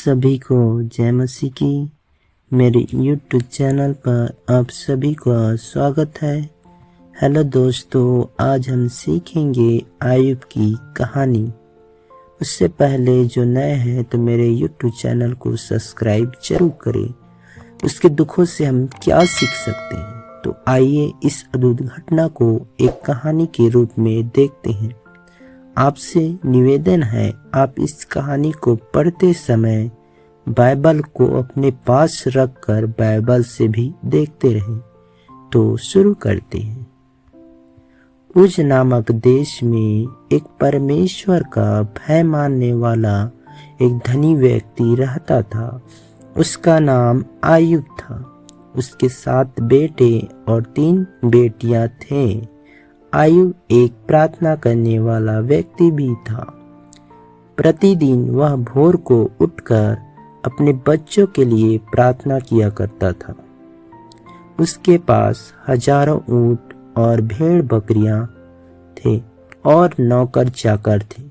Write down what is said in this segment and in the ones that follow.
सभी को जय मसीह की। मेरे YouTube चैनल पर आप सभी का स्वागत है। हेलो दोस्तों, आज हम सीखेंगे आयुब की कहानी। उससे पहले जो नए हैं तो मेरे YouTube चैनल को सब्सक्राइब जरूर करें। उसके दुखों से हम क्या सीख सकते हैं, तो आइए इस अद्भुत घटना को एक कहानी के रूप में देखते हैं। आपसे निवेदन है, आप इस कहानी को पढ़ते समय बाइबल को अपने पास रखकर बाइबल से भी देखते रहें। तो शुरू करते हैं। उज नामक देश में एक परमेश्वर का भय मानने वाला एक धनी व्यक्ति रहता था। उसका नाम आयुब था। उसके 7 बेटे और 3 बेटियां थे। आयुब एक प्रार्थना करने वाला व्यक्ति भी था। प्रतिदिन वह भोर को उठकर अपने बच्चों के लिए प्रार्थना किया करता था। उसके पास हजारों ऊंट और भेड़ बकरियां थे और नौकर चाकर थे।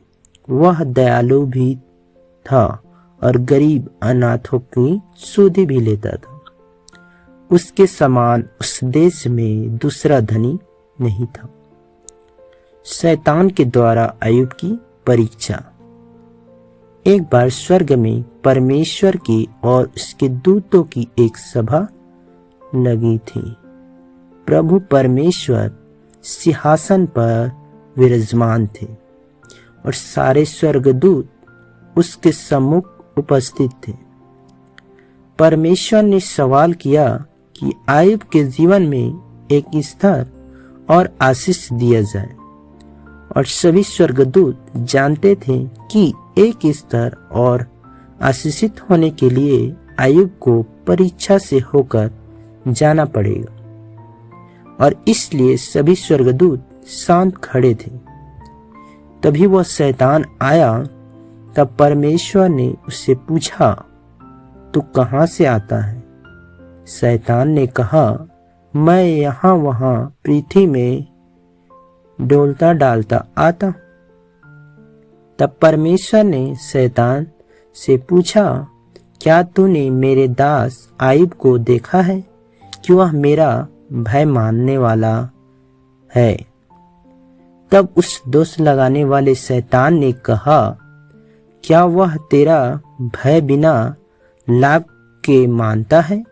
वह दयालु भी था और गरीब अनाथों की सुधि भी लेता था। उसके समान उस देश में दूसरा धनी नहीं था। शैतान के द्वारा आयुब की परीक्षा। एक बार स्वर्ग में परमेश्वर की और उसके दूतों की एक सभा लगी थी। प्रभु परमेश्वर सिंहासन पर विराजमान थे और सारे स्वर्गदूत उसके सम्मुख उपस्थित थे। परमेश्वर ने सवाल किया कि आयुब के जीवन में एक स्तर और आशीष दिया जाए, और सभी स्वर्गदूत जानते थे कि एक स्तर और आशीषित होने के लिए आयुब को परीक्षा से होकर जाना पड़ेगा, और इसलिए सभी स्वर्गदूत शांत खड़े थे। तभी वह शैतान आया। तब परमेश्वर ने उससे पूछा, तू कहाँ से आता है? शैतान ने कहा, मैं यहाँ वहाँ पृथ्वी में डोलता डालता आता। तब परमेश्वर ने शैतान से पूछा, क्या तूने मेरे दास आयुब को देखा है कि वह मेरा भय मानने वाला है? तब उस दोष लगाने वाले शैतान ने कहा, क्या वह तेरा भय बिना लाभ के मानता है?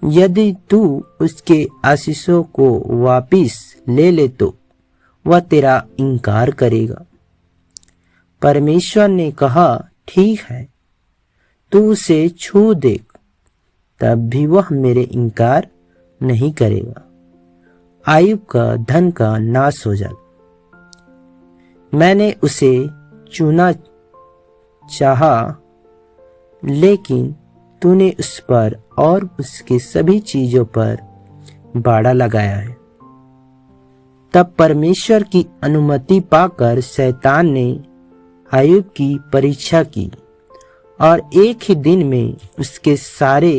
यदि तू उसके आशीषों को वापिस ले ले तो वह तेरा इनकार करेगा। परमेश्वर ने कहा, ठीक है, तू उसे छू देख, तब भी वह मेरे इनकार नहीं करेगा। आयुब का धन का नाश हो जाए। मैंने उसे चुना चाहा, लेकिन तूने उस पर और उसके सभी चीजों पर बाड़ा लगाया है। तब परमेश्वर की अनुमति पाकर शैतान ने आयुब की परीक्षा की और एक ही दिन में उसके सारे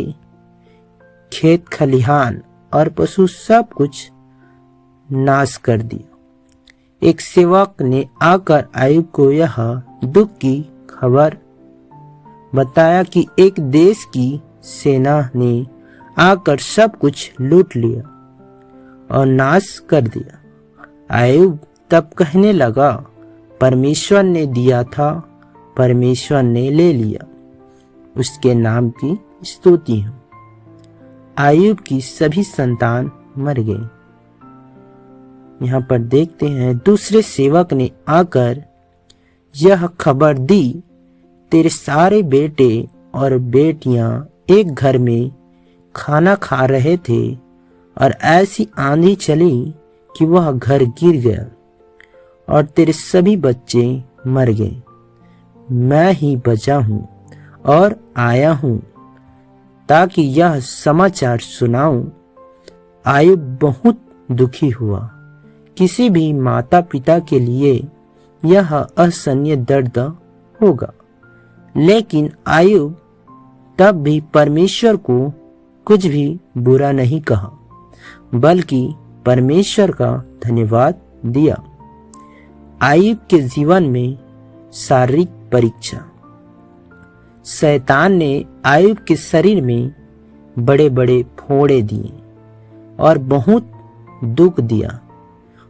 खेत खलिहान और पशु सब कुछ नाश कर दिया। एक सेवक ने आकर आयुब को यह दुख की खबर बताया कि एक देश की सेना ने आकर सब कुछ लूट लिया और नाश कर दिया। आयुब तब कहने लगा, परमेश्वर ने दिया था, परमेश्वर ने ले लिया, उसके नाम की स्तुति हो। आयुब की सभी संतान मर गए। यहाँ पर देखते हैं, दूसरे सेवक ने आकर यह खबर दी, तेरे सारे बेटे और बेटियां एक घर में खाना खा रहे थे और ऐसी आंधी चली कि वह घर गिर गया और तेरे सभी बच्चे मर गए। मैं ही बचा हूँ और आया हूँ ताकि यह समाचार सुनाऊं। आयुब बहुत दुखी हुआ। किसी भी माता पिता के लिए यह असहनीय दर्द होगा, लेकिन आयुब तब भी परमेश्वर को कुछ भी बुरा नहीं कहा, बल्कि परमेश्वर का धन्यवाद दिया। आयुब के जीवन में शारीरिक परीक्षा। शैतान ने आयुब के शरीर में बड़े बड़े फोड़े दिए और बहुत दुख दिया।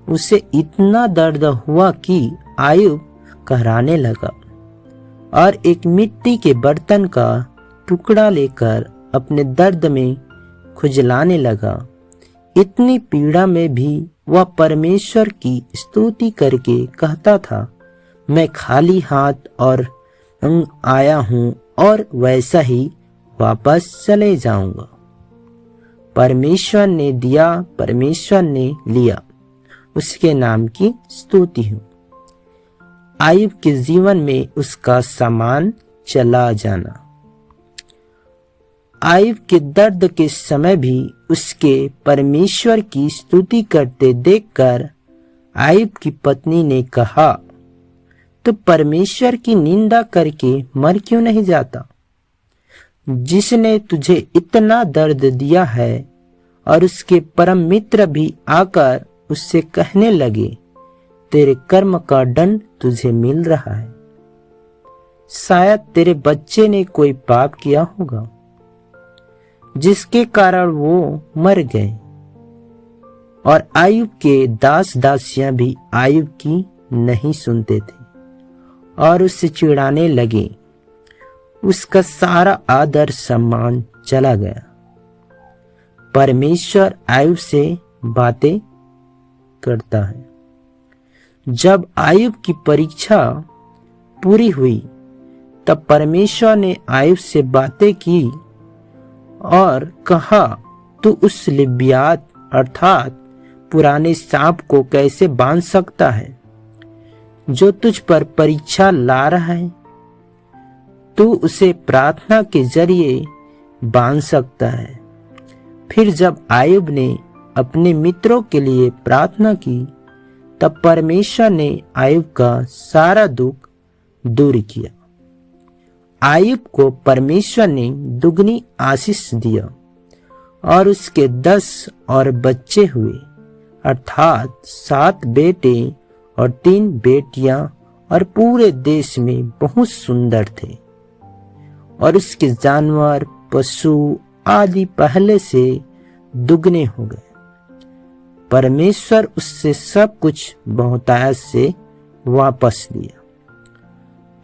उसे इतना दर्द हुआ कि आयुब कहराने लगा और एक मिट्टी के बर्तन का टुकड़ा लेकर अपने दर्द में खुजलाने लगा। इतनी पीड़ा में भी वह परमेश्वर की स्तुति करके कहता था, मैं खाली हाथ और आया हूं और वैसा ही वापस चले जाऊंगा। परमेश्वर ने दिया, परमेश्वर ने लिया, उसके नाम की स्तुति हो। आयुब के जीवन में उसका सामान चला जाना। आयुब के दर्द के समय भी उसके परमेश्वर की स्तुति करते देखकर आयुब की पत्नी ने कहा, तो परमेश्वर की निंदा करके मर क्यों नहीं जाता? जिसने तुझे इतना दर्द दिया है। और उसके परम मित्र भी आकर उससे कहने लगे, तेरे कर्म का दंड तुझे मिल रहा है। शायद तेरे बच्चे ने कोई पाप किया होगा जिसके कारण वो मर गए। और आयुब के दास दासियां भी आयुब की नहीं सुनते थे और उससे चिढ़ाने लगे। उसका सारा आदर सम्मान चला गया। परमेश्वर आयुब से बातें करता है। जब आयुब की परीक्षा पूरी हुई तब परमेश्वर ने आयुब से बातें की और कहा, तू उस लिब्यात अर्थात पुराने सांप को कैसे बांध सकता है जो तुझ पर परीक्षा ला रहा है? तू उसे प्रार्थना के जरिए बांध सकता है। फिर जब आयुब ने अपने मित्रों के लिए प्रार्थना की तब परमेश्वर ने आयुब का सारा दुख दूर किया। आयुब को परमेश्वर ने दुगनी आशीष दिया और उसके 10 और बच्चे हुए, अर्थात 7 बेटे और 3 बेटियां, और पूरे देश में बहुत सुंदर थे। और उसके जानवर, पशु आदि पहले से दुगने हो गए। परमेश्वर उससे सब कुछ बहुतायत से वापस लिया।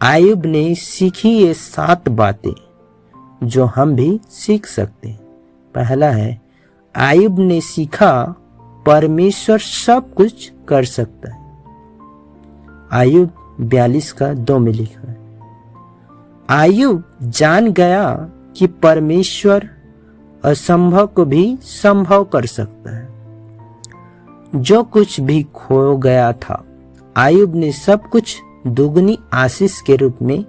आयुब ने सीखी ये 7 बातें जो हम भी सीख सकते हैं। पहला है, आयुब ने सीखा परमेश्वर सब कुछ कर सकता है। आयुब 42 का 2 में लिखा है। आयुब जान गया कि परमेश्वर असंभव को भी संभव कर सकता है। जो कुछ भी खो गया था आयुब ने सब कुछ दुगनी आशीष के रूप में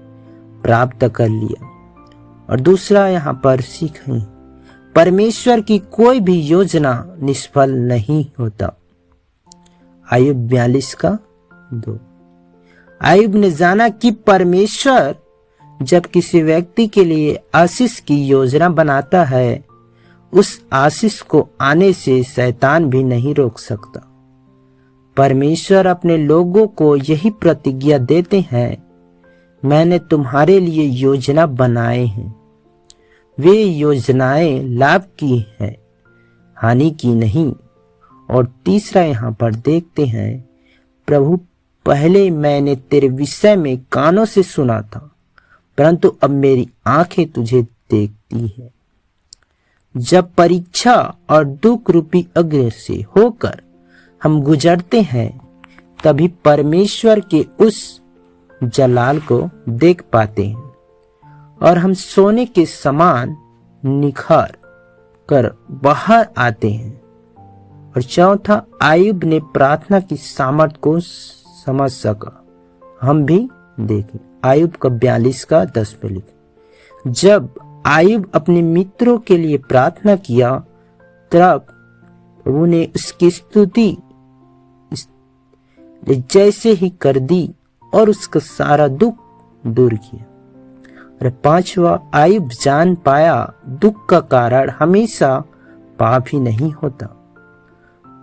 प्राप्त कर लिया। और दूसरा यहाँ पर सीखें, परमेश्वर की कोई भी योजना निष्फल नहीं होता। आयुब 42 का 2। आयुब ने जाना कि परमेश्वर जब किसी व्यक्ति के लिए आशीष की योजना बनाता है, उस आशीष को आने से शैतान भी नहीं रोक सकता। परमेश्वर अपने लोगों को यही प्रतिज्ञा देते हैं, मैंने तुम्हारे लिए योजना बनाए हैं। वे योजनाएं लाभ की हैं, हानि की नहीं। और तीसरा यहाँ पर देखते हैं, प्रभु पहले मैंने तेरे विषय में कानों से सुना था, परंतु अब मेरी आंखें तुझे देखती है। जब परीक्षा और दुख रूपी अग्नि से होकर हम गुजरते हैं, तभी परमेश्वर के उस जलाल को देख पाते हैं और हम सोने के समान निखर कर बाहर आते हैं। और चौथा, आयुब ने प्रार्थना की सामर्थ को समझ सका। हम भी देखें, आयुब का 42 का 10 पे लिखा। जब आयुब अपने मित्रों के लिए प्रार्थना किया तब उन्हें उसकी स्तुति जैसे ही कर दी और उसका सारा दुख दूर किया। और 5वां, आयुब जान पाया दुख का कारण हमेशा पाप ही नहीं होता।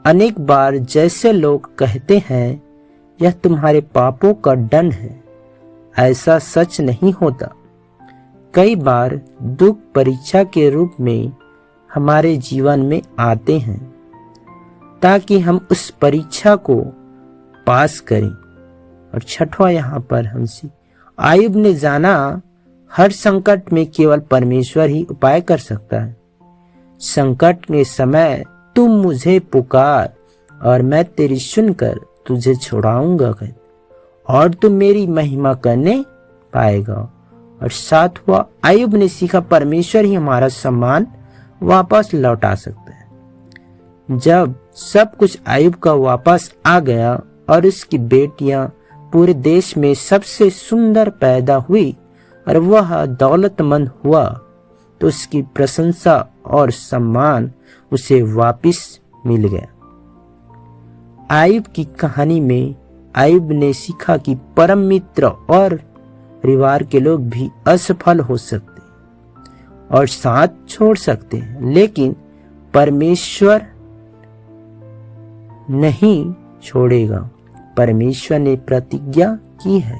अनेक बार जैसे लोग कहते हैं यह तुम्हारे पापों का दंड है, ऐसा सच नहीं होता। कई बार दुख परीक्षा के रूप में हमारे जीवन में आते हैं ताकि हम उस परीक्षा को पास करें। और छठवां यहाँ पर हमसे आयुब ने जाना हर संकट में केवल परमेश्वर ही उपाय कर सकता है। संकट के समय तुम मुझे पुकार और मैं तेरी सुनकर तुझे छुड़ाऊंगा और तुम मेरी महिमा करने पाएगा। और सातवां आयुब ने सीखा परमेश्वर ही हमारा सम्मान वापस लौटा सकता है। जब सब कुछ आयुब का वापस आ गया और उसकी बेटियां पूरे देश में सबसे सुंदर पैदा हुई और वह दौलतमंद हुआ, तो उसकी प्रशंसा और सम्मान उसे वापस मिल गया। आयुब की कहानी में आयुब ने सीखा कि परम मित्र और परिवार के लोग भी असफल हो सकते और साथ छोड़ सकते हैं, लेकिन परमेश्वर नहीं छोड़ेगा। परमेश्वर ने प्रतिज्ञा की है।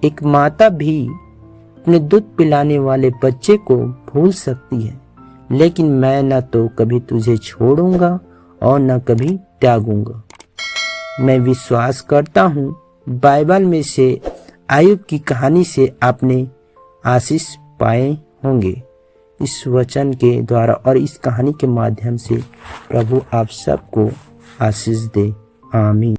एक माता भी अपने दूध पिलाने वाले बच्चे को भूल सकती है, लेकिन मैं न तो कभी तुझे छोड़ूंगा और न कभी त्यागूंगा। मैं विश्वास करता हूँ बाइबल में से आयुब की कहानी से आपने आशीष पाए होंगे। इस वचन के द्वारा और इस कहानी के माध्यम से प्रभु आप सबको आशीष दे। आमीन।